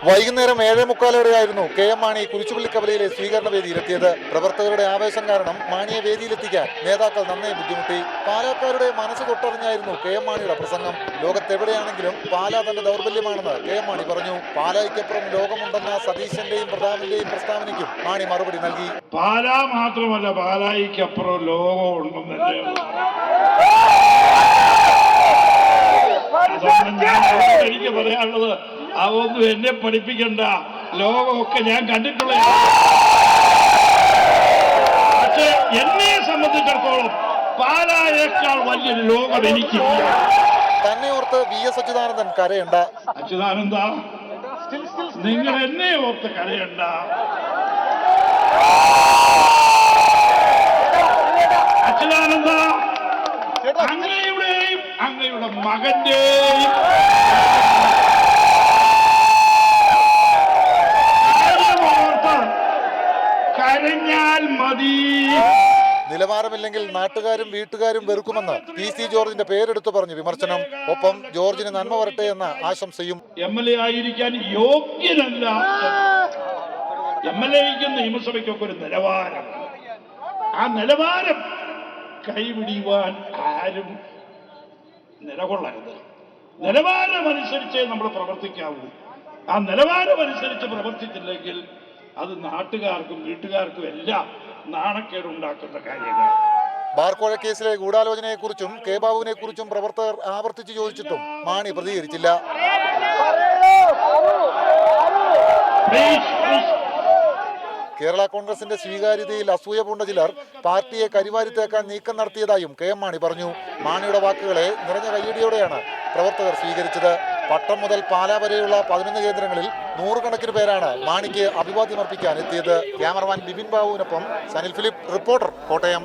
വൈകുന്നേരം 7:45 K M Mani കുരിശുപള്ളിക്കവലയിലെ സ്വീകരണ വേദിയിലെത്തിയത്. പ്രവർത്തകരുടെ ആവേശം കാരണം മാണിയെ വേദിയിലെത്തിക്കാൻ നേതാക്കൾ നന്നേ ബുദ്ധിമുട്ടി. പാലാക്കാരുടെ മനസ്സ് തൊട്ടറിഞ്ഞായിരുന്നു കെ എം മാണിയുടെ പ്രസംഗം. ലോകത്തെവിടെയാണെങ്കിലും പാലാ തന്റെ ദൗർബല്യമാണെന്ന് കെ എം മാണി പറഞ്ഞു. പാലായ്ക്കപ്പുറം ലോകമുണ്ടെന്ന സതീശന്റെയും പ്രതാപന്റെയും പ്രസ്താവനയ്ക്കും മാണി മറുപടി നൽകി. പാലാ മാത്രമല്ല, പാലായ്ക്കപ്പുറം ലോകമുണ്ടെന്നല്ലേ എനിക്ക് പറയാനുള്ളത്. അതൊന്നും എന്നെ പഠിപ്പിക്കണ്ട. ലോകമൊക്കെ ഞാൻ കണ്ടിട്ടുള്ള. പക്ഷെ എന്നെ സംബന്ധിച്ചിടത്തോളം പാലായേക്കാൾ വലിയൊരു ലോകം എനിക്കില്ല. തന്നെ ഓർത്ത് VS അച്യുതാനന്ദൻ കരയണ്ട. അച്യുതാനന്ദ, നിങ്ങൾ എന്നെ ഓർത്ത് കരയണ്ട. അച്യുതാനന്ദ, അങ്ങയുടെയും അങ്ങയുടെ മകന്റെയും കരഞ്ഞാൽ മതി. നിലവാരമില്ലെങ്കിൽ നാട്ടുകാരും വീട്ടുകാരും വെറുക്കുമെന്ന് PC ജോർജിന്റെ പേരെടുത്തു പറഞ്ഞു വിമർശനം. ഒപ്പം ജോർജിന് നന്മ വരട്ടെ എന്ന ആശംസയും. MLA ആയിരിക്കാൻ യോഗ്യനല്ല. MLAയ്ക്കും നിയമസഭയ്ക്കൊക്കെ ഒരു നിലവാരം. ആ നിലവാരം കൈവിടിയുവാൻ ആരും നിലകൊള്ളരുത്. നിലവാരമനുസരിച്ചേ നമ്മൾ പ്രവർത്തിക്കാവൂ. ആ നിലവാരമനുസരിച്ച് പ്രവർത്തിച്ചില്ലെങ്കിൽ അത് നാട്ടുകാർക്കും വീട്ടുകാർക്കും എല്ലാം നാണക്കേടുണ്ടാക്കുന്ന കാര്യങ്ങൾ. ബാർക്കോഴ കേസിലെ ഗൂഢാലോചനയെക്കുറിച്ചും കെ ബാബുവിനെ കുറിച്ചും പ്രവർത്തകർ ആവർത്തിച്ച് ചോദിച്ചിട്ടും മാണി പ്രതികരിച്ചില്ല. കേരള കോൺഗ്രസിന്റെ സ്വീകാര്യതയിൽ അസൂയ പൂണ്ട ചിലർ പാർട്ടിയെ കരിവാരിത്തേക്കാൻ നീക്കം നടത്തിയതായും കെ എം മാണി പറഞ്ഞു. മാണിയുടെ വാക്കുകളെ നിറഞ്ഞ കയ്യടിയോടെയാണ് പ്രവർത്തകർ സ്വീകരിച്ചത്. പട്ടം മുതൽ പാലാ വരെയുള്ള 11 കേന്ദ്രങ്ങളിൽ 100 കണക്കിന് പേരാണ് മാണിക്ക് അഭിവാദ്യമർപ്പിക്കാൻ എത്തിയത്. ക്യാമറമാൻ ബിപിൻ ബാബുവിനൊപ്പം സനിൽ ഫിലിപ്പ്, റിപ്പോർട്ടർ, കോട്ടയം.